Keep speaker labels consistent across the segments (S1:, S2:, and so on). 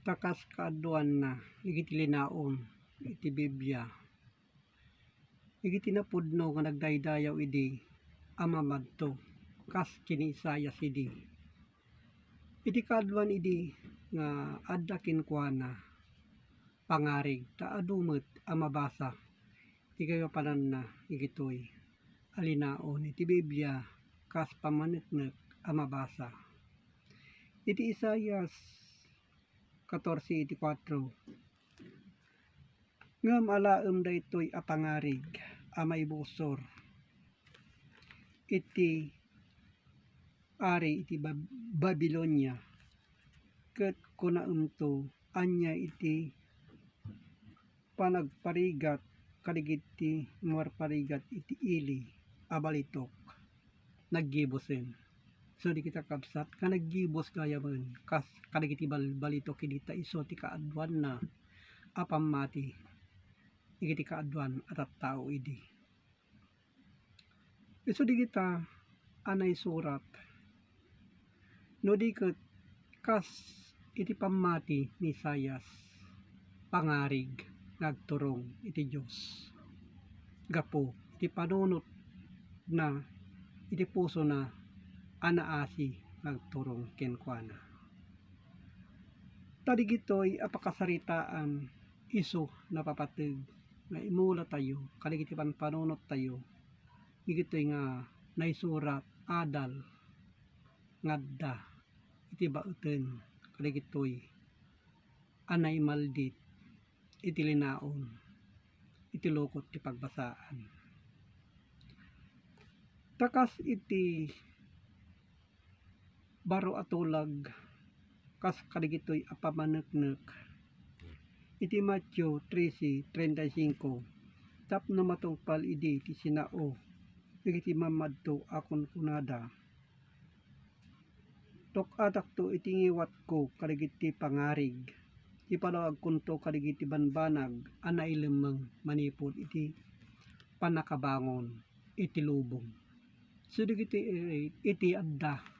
S1: Takas kaaduan na igiti linaon iti Biblia. Igiti napudno nga nagdaydayaw idi ama madto kas kini Isaias idi. Iti kaaduan idi nga adda kinkuana pangarig ta adumet a mabasa iti kagapanan na igitoy alinaon iti Biblia kas pamaneknek a mabasa. Iti Isaias 14:4 ngem alaem daytoy a pangarig a maibusor iti ari iti Babilonia ket kunaemto anya iti panagparigat kadigiti marparigat iti ili a balitok naggibosen. So di kita kabsat ka naggibos gayaman kas kadigiti balitok idita iso ti kaaduan na apammati igiti kaaduan at tao idi. Iso di kita anay surat no di ket kas iti pammati ni Isaias pangarig nagturong iti Dios gapo iti panunot na iti puso na anaasi nagturong kenkuana. Tadigitoy apakasaritaan iso napapateg nga imula tayo kadigiti panpanunot tayo igitoy nga naisurat adal ngadda iti baeten kadigitoy anay maldit iti linaon iti lokot ti pagbasaan. Takas iti baro atulag kas kadigitoy a pamaneknek iti Matthew 13:35 tapno matungpal idi ti sinao igiti mamadto akon kunada tokatak to iti ngiwat ko kadigiti pangarig ipalawag kunto kadigiti banbanag a nailemeng manipod iti panakabangon iti lubong. So digiti iti adda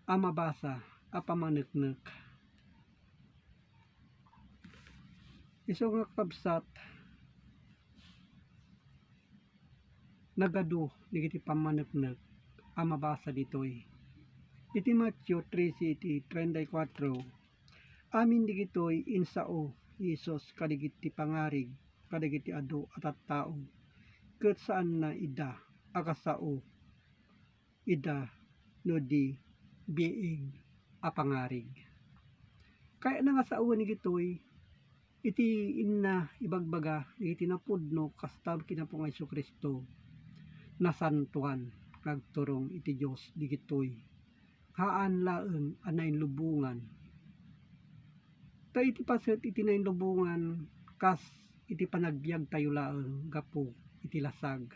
S1: a mabasa a pamaneknek. Iso nga kabsat nagadu digiti pamaneknek a mabasa ditoy. Iti Matthew 13:34 amin digitoy insao Isos kadigiti pangarig kadigiti adu at tao ket saan na ida akasao ida no di biig a pangarig. Kaya na nga sauen igitoy iti inna ibagbaga iti napudno kastam kinapo nga Jesu-Kristo nasantuan nagturong iti Dios digitoy haan laeng anay lubungan. Ta iti paset iti nain lubungan kas iti panagbiag tayo laeng gapo iti lasag.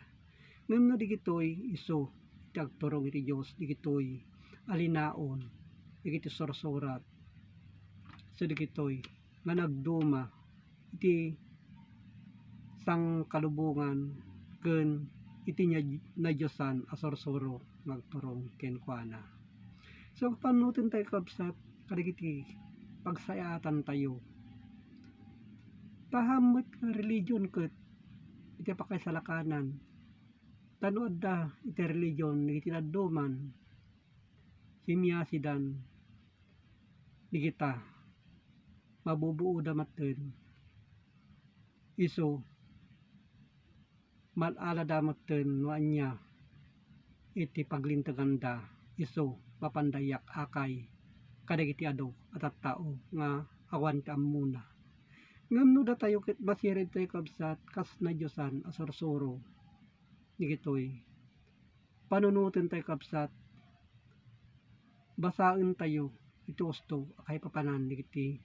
S1: Ngem no digitoy iso iti agturong iti Dios digitoy alinaon digiti sursurat. So digitoy nga nagduma iti sang kalubungan ken iti nadyosan a sursuro nagturong kenkuana. So panutin tayo kabsat kadigiti pagsayatan tayo pahammet religion ket iti pakaisalakanan tano adda iti religion iti nadduman simyasidan digita mabubuo damaten iso malala damaten no anya iti paglinteganda iso mapandayak akay kadagiti adu at tao nga awan ti ammuna. Ngem no datayo ket basiren tayo kabsat kas na Diosan a sursuro digitoy panunutin tayo kabsat basaen tayo iti usto akay papanan digiti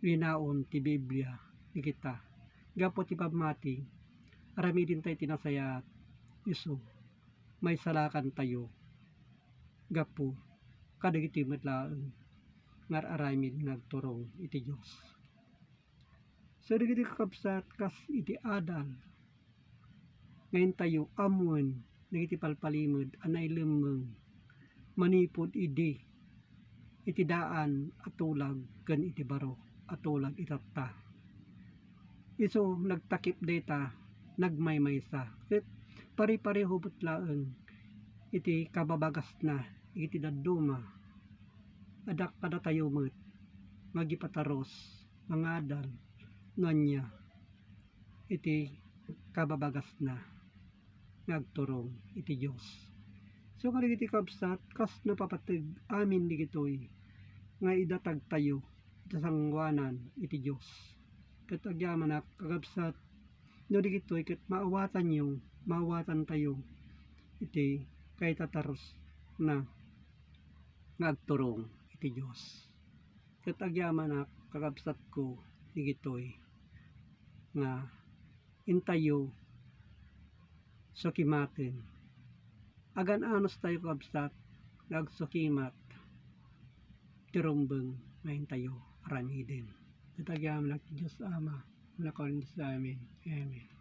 S1: linaon ti Biblia digita gapo ti pammati aramidin tayo tinasayat iso may salakan tayo gapo kadagiti metlaeng ngar aramid nagturong iti Dios. So digiti kakabsat kas iti adal ngayon tayo amuen digiti palpalimod anay lemeng manipod idi iti daan atulag ken iti baro atulag itatta. Isu nagtakip data nagmaymaysa. Ket pari-pareho butlaeng iti kababagas na iti dadduma adak kada tayo met magipataros mangadal nganya iti kababagas na ngagturong iti Dios. So kadagiti kabsat kas napapateg amin digitoy nga idatag tayo iti sangwanan iti Dios. Ket agyamanak kakabsat no digitoy ket maawatan tayo iti kaitataros na ngagturong iti Dios. Ket agyamanak kakabsat ko digitoy nga intayo sukimaten. Agan anos tayo kakabsat nagsukimat tirumbeng ngayon tayo aramiden. Ket agyamanak Dios Ama nakawin sa amin. Amen.